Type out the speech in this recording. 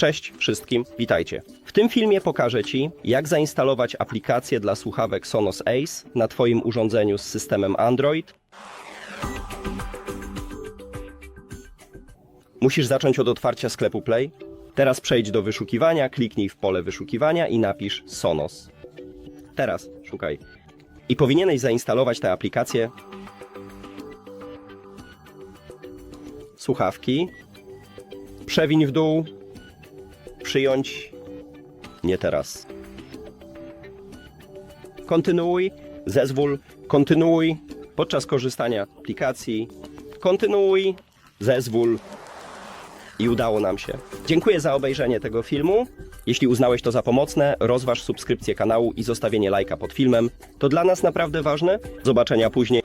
Cześć wszystkim, witajcie. W tym filmie pokażę Ci, jak zainstalować aplikację dla słuchawek SONOS ACE na Twoim urządzeniu z systemem Android. Musisz zacząć od otwarcia sklepu Play. Teraz przejdź do wyszukiwania, kliknij w pole wyszukiwania i napisz SONOS. Teraz szukaj. I powinieneś zainstalować tę aplikację. Słuchawki. Przewiń w dół. Przyjąć. Nie teraz. Kontynuuj. Zezwól. Kontynuuj. Podczas korzystania z aplikacji. Kontynuuj. Zezwól. I udało nam się. Dziękuję za obejrzenie tego filmu. Jeśli uznałeś to za pomocne, rozważ subskrypcję kanału i zostawienie lajka pod filmem. To dla nas naprawdę ważne. Do zobaczenia później.